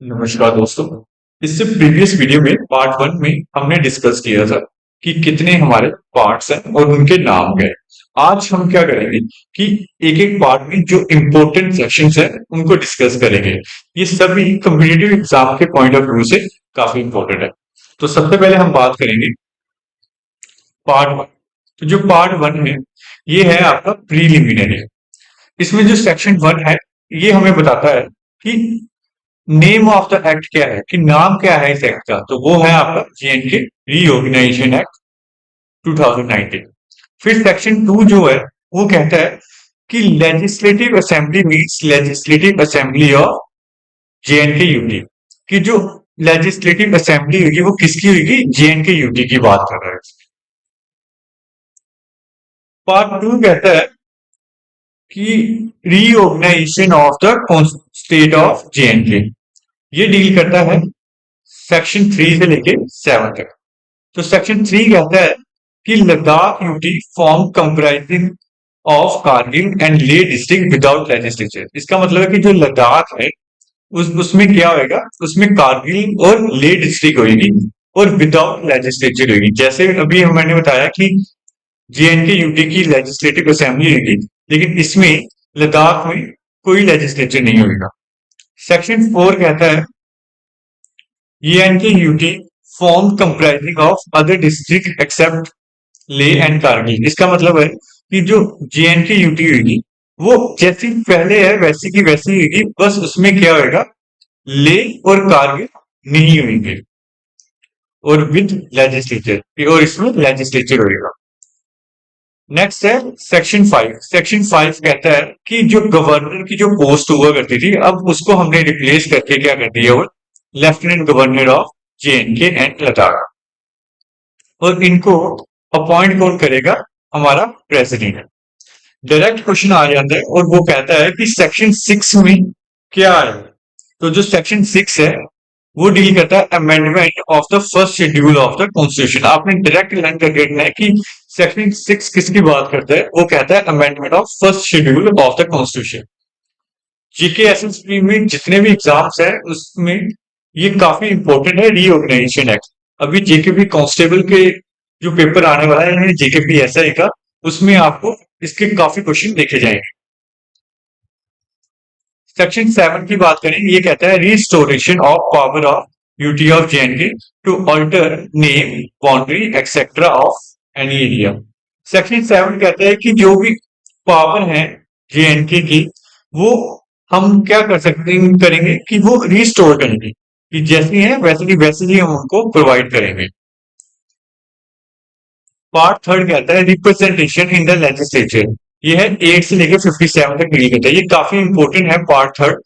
नमस्कार दोस्तों। इससे प्रीवियस वीडियो में पार्ट वन में हमने डिस्कस किया था कि कितने हमारे पार्ट्स हैं और उनके नाम क्या हैं। आज हम क्या करेंगे कि एक एक पार्ट में जो इम्पोर्टेंट सेक्शंस हैं उनको डिस्कस करेंगे। ये सभी कम्पिटिटिव एग्जाम के पॉइंट ऑफ व्यू से काफी इम्पोर्टेंट है। तो सबसे पहले हम बात करेंगे पार्ट वन। तो जो पार्ट वन है ये है आपका प्रीलिमिनरी। इसमें जो सेक्शन वन है ये हमें बताता है कि नेम ऑफ द एक्ट क्या है, कि नाम क्या है इस एक्ट का। तो वो है आपका जेएनके रीऑर्गेनाइजेशन एक्ट 2019। फिर सेक्शन टू जो है वो कहता है कि legislative assembly means legislative assembly of JNK UT. कि जो लेजिस्लेटिव असेंबली होगी वो किसकी होगी, जेएनके यूटी की बात कर रहा है। पार्ट टू कहता है कि reorganisation of the state of J and K. ये डील करता है सेक्शन थ्री से लेके सेवन तक। तो सेक्शन थ्री कहता है कि Ladakh UT form comprising of Kargil and ले डिस्ट्रिक्ट विदाउट लेजिस्लेचर। इसका मतलब है कि जो लद्दाख है उसमें क्या होगा, उसमें कारगिल और ले डिस्ट्रिक्ट होगी और विदाउट लेजिस्लेचर होगी। जैसे अभी मैंने बताया कि जेएनके यूटी की लेजिस्लेटिव असेंबली होगी, लेकिन इसमें लद्दाख में कोई लेजिस्लेचर नहीं होगा। सेक्शन फोर कहता है J and K UT form comprising of other district except Leh and Kargil. इसका मतलब है कि जो जेएनके-यूटी होगी वो जैसी पहले है वैसी की वैसी होगी, बस उसमें क्या होगा, ले और कारगिल नहीं होंगे और विद लेजिस्लेचर, और इसमें लेजिस्लेचर होगा। नेक्स्ट है सेक्शन फाइव। सेक्शन फाइव कहता है कि जो गवर्नर की जो पोस्ट हुआ करती थी अब उसको हमने रिप्लेस करके क्या कर दिया, वो lieutenant governor of JNK and Ladakh. और इनको अपॉइंट कौन करेगा, हमारा प्रेसिडेंट। डायरेक्ट क्वेश्चन आ जाता है और वो कहता है कि सेक्शन सिक्स में क्या है। तो जो सेक्शन सिक्स है वो डील करता है amendment of the first schedule of the constitution. आपने डायरेक्ट लर्न करके रखना है कि सेक्शन सिक्स किसकी बात करता है। वो कहता है amendment of first schedule of the constitution. GK SSB में जितने भी एग्जाम्स है उसमें ये काफी इंपॉर्टेंट है, रीऑर्गेनाइजेशन एक्ट। अभी जेकेपी कांस्टेबल के जो पेपर आने वाला है जेकेपी एसआई का, उसमें आपको इसके काफी क्वेश्चन देखे जाएंगे। सेक्शन सेवन की बात करें, ये कहता है restoration of power of UT of J and K to alter name boundary etcetera of any area. Section seven कहता है कि जो भी पावर है जेएनके की वो हम क्या कर सकते करेंगे कि वो रिस्टोर करेंगे, कि जैसी है वैसे ही हम उनको प्रोवाइड करेंगे। पार्ट थर्ड कहता है रिप्रेजेंटेशन इन द लेजिस्लेचर। ये है 8 से लेकर 57 तक डील करता है। ये काफी इंपॉर्टेंट है पार्ट थर्ड।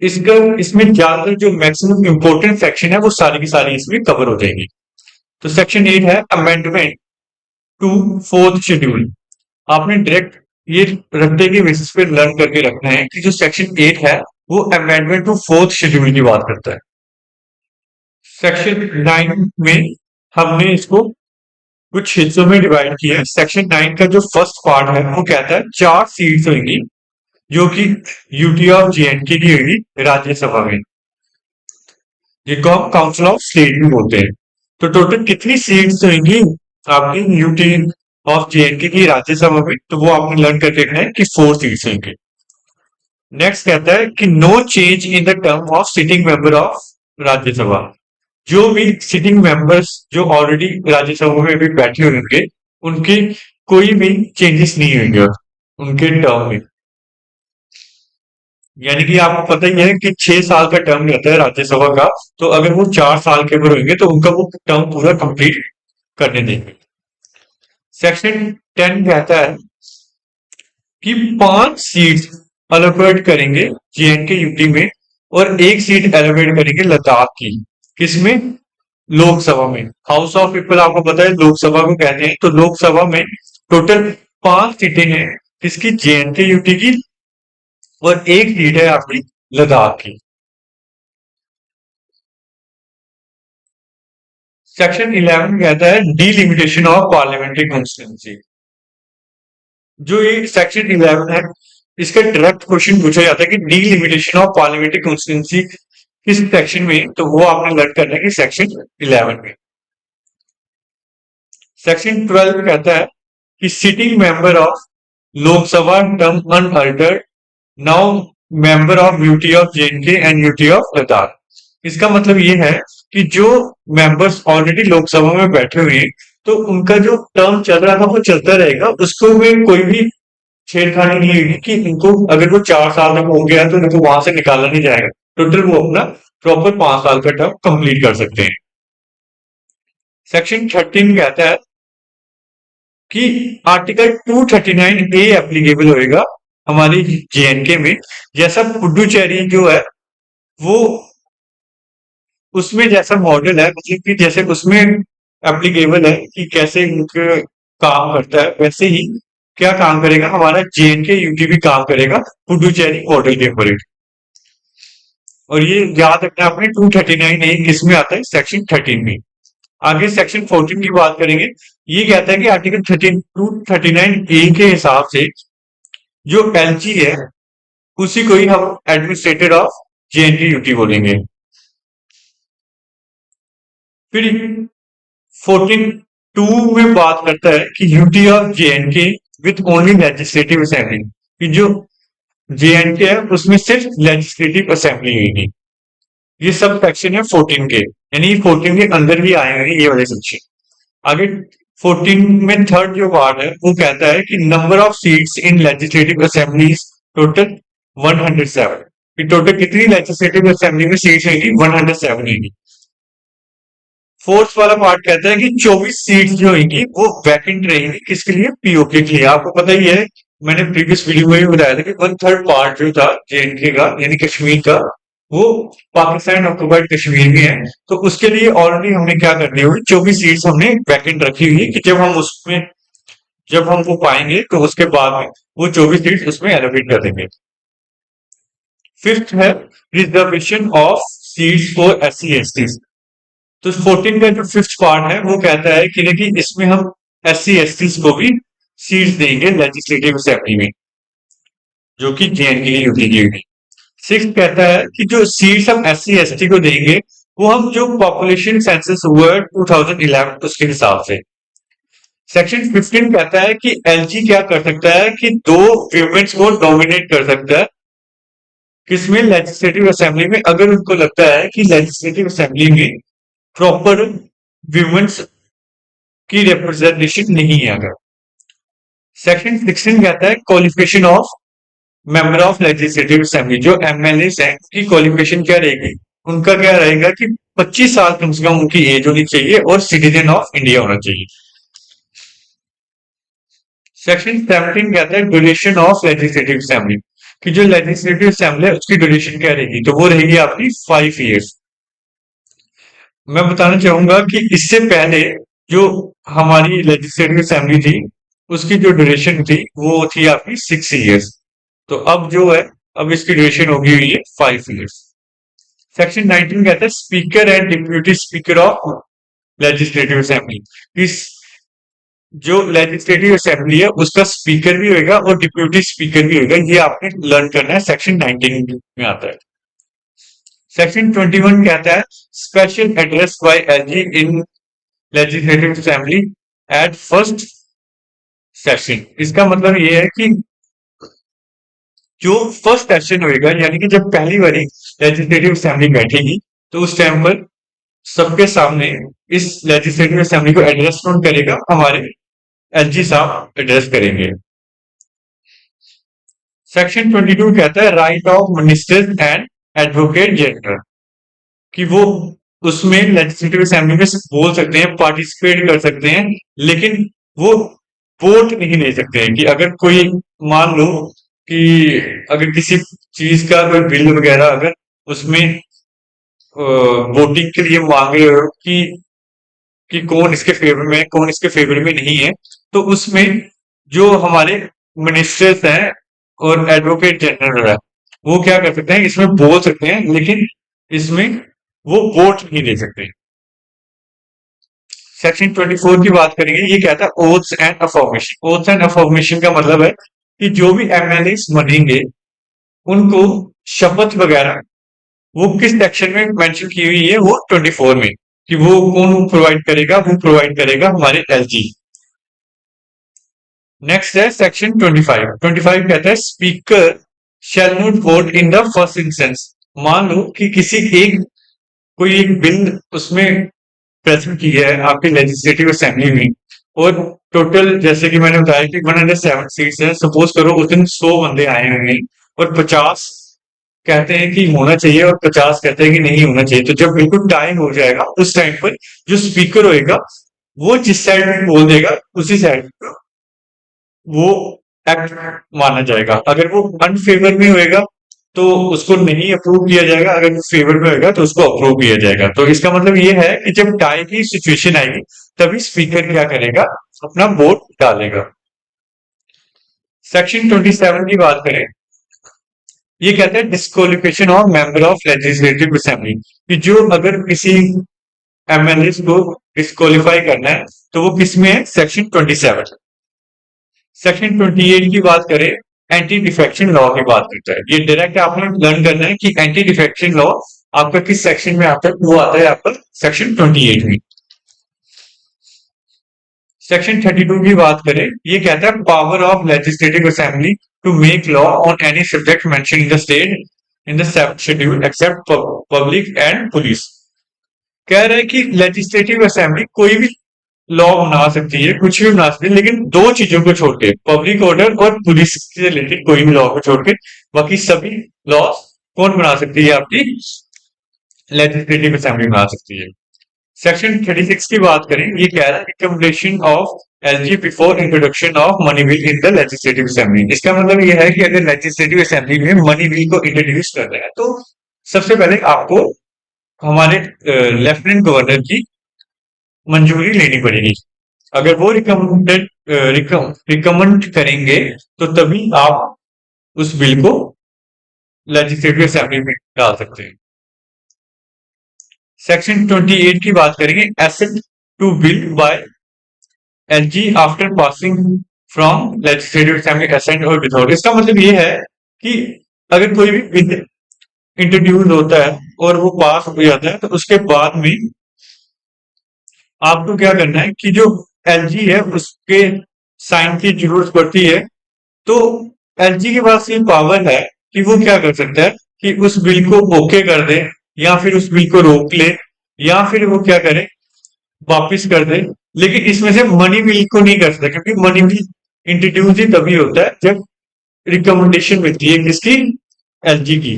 इसका इसमें ज्यादातर जो मैक्सिमम इंपॉर्टेंट सेक्शन है वो सारी की सारी इसमें कवर हो जाएगी। तो सेक्शन 8 है अमेंडमेंट टू फोर्थ शेड्यूल। आपने डायरेक्ट ये रट्टे के बेसिस पे लर्न करके रखना है कि जो सेक्शन 8 है वो अमेंडमेंट टू फोर्थ शेड्यूल की बात करता है। सेक्शन 9 में हमने इसको कुछ हिस्सों में डिवाइड किया है। सेक्शन 9 का जो फर्स्ट पार्ट है वो कहता है 4 सीट्स होंगी जो कि यूटी ऑफ जेएनके की होगी राज्यसभा में, जिनको हम काउंसिल ऑफ स्टेट भी बोलते हैं। तो टोटल कितनी सीट्स होंगी आपकी यूटी ऑफ जेएनके की राज्यसभा में, तो वो आपने लर्न करके रखना है कि 4 सीट्स होंगी। नेक्स्ट कहता है कि no change in the term of sitting member of Rajya Sabha. जो भी सिटिंग मेंबर्स जो ऑलरेडी राज्यसभा में भी बैठे होंगे उनके कोई भी चेंजेस नहीं होंगे उनके टर्म में। यानी कि आपको पता ही है कि 6 साल का टर्म रहता है राज्यसभा का, तो अगर वो 4 साल के ऊपर होंगे तो उनका वो टर्म पूरा कंप्लीट करने देंगे। सेक्शन 10 कहता है कि 5 सीट्स एलोकेट करेंगे जेएनके यूटी में और 1 सीट एलोकेट करेंगे लद्दाख की। किसमें, लोकसभा में। हाउस ऑफ पीपल आपको पता है लोकसभा को कहते हैं। तो लोकसभा में टोटल 5 सीटें हैं किसकी, जेएनके यूटी की, और 1 सीट है आपकी लद्दाख की। सेक्शन 11 कहता है डीलिमिटेशन ऑफ पार्लियामेंट्री कॉन्स्टिट्यूंसी। जो ये सेक्शन 11 है इसका डायरेक्ट क्वेश्चन पूछा जाता है कि डीलिमिटेशन ऑफ पार्लियामेंट्री कॉन्स्टिट्यूंसी किस सेक्शन में, तो वो आपने लर्न करना है कि सेक्शन 11 में। सेक्शन 12 कहता है कि sitting member of Lok Sabha term unaltered, now member of UT of JNK and UT of Ladakh. इसका मतलब ये है कि जो मेंबर्स ऑलरेडी लोकसभा में बैठे हुए हैं, तो उनका जो टर्म चल रहा था वो चलता रहेगा, उसको में कोई भी छेड़खानी नहीं होगी कि इनको अगर वो 4 साल तक हो गया तो इनको वहां से निकाला नहीं जाएगा। टोटल वो अपना प्रॉपर 5 साल का टर्म कंप्लीट कर सकते हैं। सेक्शन 13 कहता है कि आर्टिकल 239 ए एप्लीकेबल होएगा हमारी जेएनके में। जैसा पुडुचेरी जो है वो उसमें जैसा मॉडल है, मतलब कि जैसे उसमें एप्लीकेबल है कि कैसे काम करता है, वैसे ही क्या काम करेगा हमारा जेएनके यूटी भी काम करेगा पुडुचेरी मॉडल के ऊपर। और ये याद रखना आपने 239 ए किसमें आता है, सेक्शन 13 में। आगे सेक्शन 14 की बात करेंगे। ये कहता है कि आर्टिकल 239 ए के हिसाब से जो एलजी है उसी को ही हम एडमिनिस्ट्रेटर ऑफ जेएनके यूटी बोलेंगे। फिर 14(2) में बात करता है कि UT of JNK with only legislative assembly, कि जो जेएनके है उसमें सिर्फ लेजिस्लेटिव असेंबली होगी। ये सब सेक्शन है 14 के, यानी 14 के अंदर ही आए हैं ये वाले सेक्शन। आगे 14 में थर्ड जो पार्ट है वो कहता है कि number of seats in legislative assemblies total 107। Total कितनी लेजिस्लेटिव असेंबली में सीट्स होंगी, 107 होंगी। फोर्थ वाला पार्ट कहता है कि 24 सीट्स जो होंगी वो वैकेंट रहेंगी, किसके लिए, पीओके के लिए। आपको पता ही है, मैंने प्रीवियस वीडियो में भी बताया था कि 1/3 पार्ट जो था जेएनके का यानी कश्मीर का, वो पाकिस्तान ऑक्युपाइड कश्मीर में है। तो उसके लिए ऑलरेडी हमने क्या करनी होगी, 24 सीट्स हमने वैकेंट रखी हुई है कि जब हम वो पाएंगे तो उसके बाद में वो 24 सीट्स उसमें एलोकेट कर देंगे। फिफ्थ है reservation of seats for SC/ST। तो 14 का जो फिफ्थ पार्ट है वो कहता है कि देखिए इसमें हम SC/ST को भी सीट्स देंगे लेजिस्लेटिव असेंबली में, जो कि जेएनके की यूटी की होगी। सिक्स कहता है कि जो सीट्स हम SC/ST को देंगे वो हम जो पॉपुलेशन सेंसस हुआ है 2011 उसके हिसाब से। सेक्शन 15 कहता है कि एलजी क्या कर सकता है कि 2 वीमेंस को नॉमिनेट कर सकता है, किसमें, लेजिस्लेटिव असेंबली में, अगर उनको लगता है कि लेजिस्लेटिव असेंबली में प्रॉपर वीमेंस की रिप्रेजेंटेशन नहीं है। अगर सेक्शन 16 कहता है qualification of member of legislative assembly, जो एमएलए हैं की क्वालिफिकेशन क्या रहेगी, उनका क्या रहेगा कि 25 साल कम से कम उनकी एज होनी चाहिए और सिटीजन ऑफ इंडिया होना चाहिए। सेक्शन 17 कहता है ड्यूरेशन ऑफ लेजिस्लेटिव असेंबली, कि जो लेजिस्लेटिव असेंबली है उसकी ड्यूरेशन क्या रहेगी, तो वो रहेगी आपकी 5 ईयर्स। मैं बताना चाहूंगा कि इससे पहले जो हमारी लेजिस्लेटिव असेंबली थी उसकी जो ड्यूरेशन थी वो थी आपकी 6 ईयर्स। तो अब जो है, अब इसकी ड्यूरेशन होगी हुई है 5 ईयर्स। सेक्शन 19 कहता है speaker and deputy speaker of legislative assembly. इस जो लेजिस्लेटिव असेंबली है उसका स्पीकर भी होगा और डिप्यूटी स्पीकर भी होगा, ये आपने लर्न करना है, सेक्शन 19 में आता है। सेक्शन 21 कहता है special address by LG in legislative assembly at first session. इसका मतलब ये है कि जो फर्स्ट सेशन होएगा, यानी कि जब पहली बारी लेजिस्लेटिव असेंबली बैठेगी तो उस टाइम पर सबके सामने इस लेजिस्लेटिव असेंबली को एड्रेस कौन करेगा, हमारे एलजी साहब एड्रेस करेंगे। सेक्शन 22 कहता है right of minister and advocate general, कि वो उसमें लेजिस्लेटिव असेंबली में बोल सकते हैं, पार्टिसिपेट कर सकते हैं, लेकिन वो वोट नहीं ले सकते हैं। कि अगर कोई, मान लो कि अगर किसी चीज का कोई बिल वगैरह अगर उसमें वोटिंग के लिए मांग रहे हो कि कौन इसके फेवर में है कौन इसके फेवर में नहीं है, तो उसमें जो हमारे मिनिस्टर्स हैं और एडवोकेट जनरल है वो क्या कर सकते हैं, इसमें बोल सकते हैं, लेकिन इसमें वो वोट नहीं दे सकते। सेक्शन 24 की बात करेंगे। ये कहता है oaths and affirmation. Oaths and affirmation का मतलब है कि जो भी एमएलए बनेंगे उनको शपथ वगैरह वो किस सेक्शन में मेंशन की हुई है, वो 24 में, कि वो कौन प्रोवाइड करेगा, वो प्रोवाइड करेगा हमारे एलजी। नेक्स्ट है सेक्शन 25। 25 कहता है speaker shall not vote in the first instance. मान लो कि किसी एक कोई एक बिल उसमें प्रेजेंट की है आपके लेजिस्लेटिव असेंबली में, और टोटल जैसे कि मैंने बताया कि 107 सीट्स है, सपोज करो उस दिन 100 बंदे आए होंगे, और 50 कहते हैं कि होना चाहिए और 50 कहते हैं कि नहीं होना चाहिए। तो जब बिल्कुल टाइम हो जाएगा उस टाइम पर जो स्पीकर होएगा वो जिस साइड में बोल देगा उसी साइड वो एक्ट माना जाएगा। अगर वो अनफेवर में होएगा तो उसको नहीं अप्रूव किया जाएगा, अगर वो फेवर में होएगा तो उसको अप्रूव किया जाएगा। तो इसका मतलब ये है कि जब टाई की सिचुएशन आएगी तभी स्पीकर क्या करेगा, अपना वोट डालेगा। सेक्शन 27 की बात करें, ये कहता है disqualification of member of legislative assembly, कि जो अगर किसी एमएलए को डिस्क्वालीफाई करना है तो वो किसमें है, सेक्शन 27। सेक्शन 28 की बात करें, एंटी डिफेक्शन लॉ की बात करता है। ये डायरेक्ट आपने लर्न करना है कि एंटी डिफेक्शन लॉ आपका किस सेक्शन में आता है, वो आता है आपका सेक्शन 28 में। सेक्शन 32 की बात करें, ये कहता है power of legislative assembly to make law on any subject mention in the state in the schedule except public and police. कह रहा है कि लेजिस्लेटिव असेंबली कोई भी लॉ बना सकती है, कुछ भी बना सकती है, लेकिन दो चीजों को छोड़ के, पब्लिक ऑर्डर और पुलिस से रिलेटेड कोई भी लॉ को छोड़ के बाकी सभी लॉ कौन बना सकती है, आपकी लेजिस्लेटिव असेंबली बना सकती है। सेक्शन 36 की बात करें, ये कह रहा है recommendation of LG before introduction of money bill in the legislative assembly. इसका मतलब ये है कि अगर लेजिस्लेटिव असेंबली में मनी बिल को इंट्रोड्यूस कर रहे हैं तो सबसे पहले आपको हमारे लेफ्टिनेंट गवर्नर की मंजूरी लेनी पड़ेगी। अगर वो रिकमेंड करेंगे तो तभी आप उस बिल को लेजिस्लेटिव असेंबली में डाल सकते हैं। सेक्शन 28 की बात करेंगे, assent to bill by LG after passing from legislative assembly assent or without. इसका मतलब ये है कि अगर कोई भी बिल इंट्रोड्यूस होता है और वो पास हो जाता है तो उसके बाद में आपको क्या करना है कि जो एलजी है उसके साइन की जरूरत पड़ती है। तो एलजी के पास ये पावर है कि वो क्या कर सकता है कि उस बिल को ओके कर दे, या फिर उस बिल को रोक ले, या फिर वो क्या करे, वापिस कर दे। लेकिन इसमें से मनी बिल को नहीं कर सकता, क्योंकि मनी बिल इंट्रोड्यूस ही तभी होता है जब रिकमेंडेशन मिलती है किसकी, एलजी की।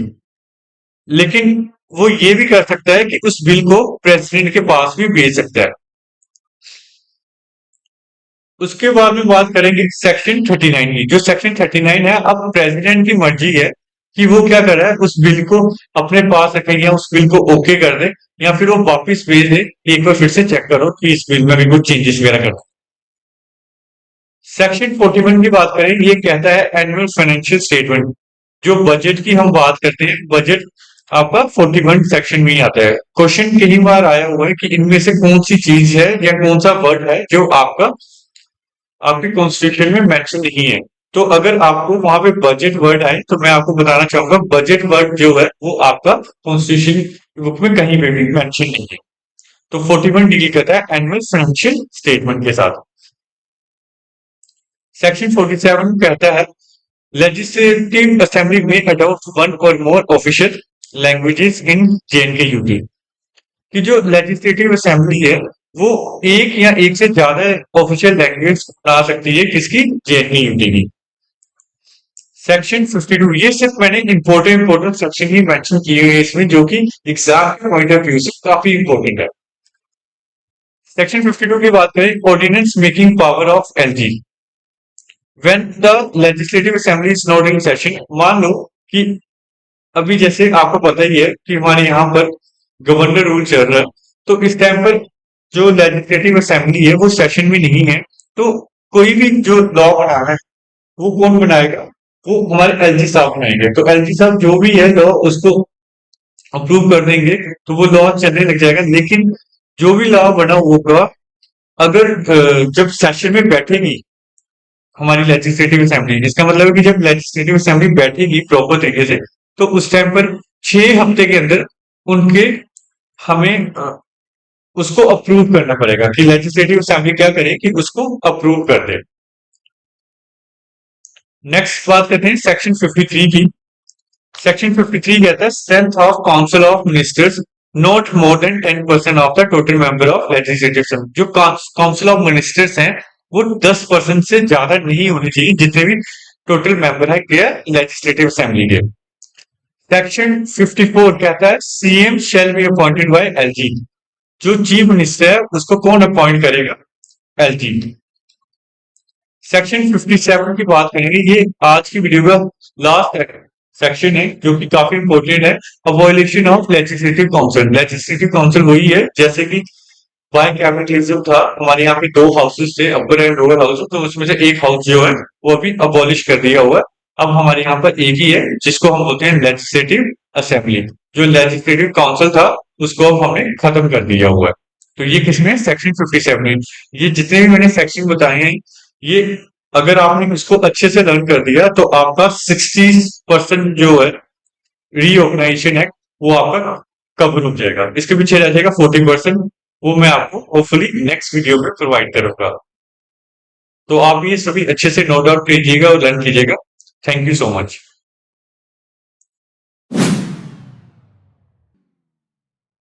लेकिन वो ये भी कर सकता है कि उस बिल को प्रेसिडेंट के पास भी भेज सकता है। उसके बाद में बात करेंगे सेक्शन 39 की। जो सेक्शन 39 है, अब प्रेसिडेंट की मर्जी है कि वो क्या कर रहा है, उस बिल को अपने पास रखे या उस बिल को ओके कर दे, या फिर वो वापिस भेज दे। एक बार फिर से चेक करो कि इस बिल में भी कुछ चेंजेस वगैरह कर। सेक्शन 41 की बात करें, ये कहता है एनुअल फाइनेंशियल स्टेटमेंट। जो बजट की हम बात करते हैं, बजट आपका 41 सेक्शन में ही आता है। क्वेश्चन कई बार आया हुआ है कि इनमें से कौन सी चीज है या कौन सा वर्ड है जो आपका आपके कॉन्स्टिट्यूशन में मेंशन नहीं है। तो अगर आपको वहां पे बजट वर्ड आए तो मैं आपको बताना चाहूंगा बजट वर्ड जो है वो आपका कॉन्स्टिट्यूशन बुक में कहीं पे भी मेंशन नहीं है। तो 41 डील करता है एनुअल फाइनेंशियल स्टेटमेंट के साथ। सेक्शन 47 कहता है लेजिस्लेटिव असेंबली में अडॉप्ट वन और more official languages in J and K UT. कि जो लेजिस्लेटिव असेंबली है वो एक या एक से ज्यादा ऑफिशियल लैंग्वेज बना सकती है, किसकी, जेएनके यूटी की। सेक्शन 52, ये सिर्फ मैंने इंपोर्टेंट सेक्शन ही मेंशन किए हुए इसमें, जो कि एग्जाम के पॉइंट ऑफ व्यू से काफी इंपॉर्टेंट है। सेक्शन 52 की बात करें, ordinance making power of LG when the legislative assembly is not in session. मान लो कि अभी जैसे आपको पता ही है कि हमारे यहाँ पर गवर्नर रूल चल रहा है, तो इस टाइम पर जो लेजिस्लेटिव असेंबली है वो सेशन में नहीं है। तो कोई भी जो लॉ बनाना है वो कौन बनाएगा, वो हमारे एलजी साहब बनाएंगे। तो एलजी साहब जो भी है लॉ उसको अप्रूव कर देंगे तो वो लॉ चलने लग जाएगा। लेकिन जो भी लॉ बना होगा, अगर जब सेशन में बैठेगी हमारी लेजिस्लेटिव असेंबली, इसका मतलब है कि जब लेजिस्लेटिव असेंबली बैठेगी प्रॉपर तरीके से, तो उस टाइम पर 6 हफ्ते के अंदर उनके हमें उसको अप्रूव करना पड़ेगा कि लेजिस्लेटिव असेंबली क्या करे कि उसको अप्रूव कर दे। नेक्स्ट बात करते हैं सेक्शन 53 की। सेक्शन 53 कहता है strength of council of ministers not more than 10% of the total member of legislative assembly. जो काउंसिल ऑफ मिनिस्टर्स हैं वो 10% से ज्यादा नहीं होनी चाहिए जितने भी टोटल मेंबर है लेजिस्लेटिव असेंबली के। सेक्शन 54 कहता है CM shall be appointed by LG. जो चीफ मिनिस्टर है उसको कौन अपॉइंट करेगा? एलजी। सेक्शन 57 की बात करेंगे, ये आज की वीडियो का लास्ट सेक्शन है जो कि काफी इंपॉर्टेंट है। Abolition of legislative council. Legislative council वही है जैसे कि बाय कैपिटलिज्म था, हमारे यहाँ पे 2 हाउसेस थे, अपर एंड लोअर हाउस, तो उसमें से एक हाउस जो है वो अभी अबॉलिश कर दिया हुआ है। अब हमारे यहाँ पर एक ही है जिसको हम बोलते हैं लेजिस्लेटिव असेंबली। जो लेजिस्लेटिव काउंसिल था उसको अब हमने खत्म कर दिया हुआ है। तो ये किसमें? सेक्शन 57 में। ये जितने भी मैंने सेक्शन बताए हैं, ये अगर आपने इसको अच्छे से लर्न कर दिया तो आपका 60% जो है रीऑर्गेनाइजेशन एक्ट वो आपका कवर हो जाएगा। इसके पीछे रह जाएगा 40%, वो मैं आपको होपफुली नेक्स्ट वीडियो में प्रोवाइड करूंगा। तो आप ये सभी अच्छे से नोट आउट कीजिएगा और लर्न कीजिएगा। Thank you so much.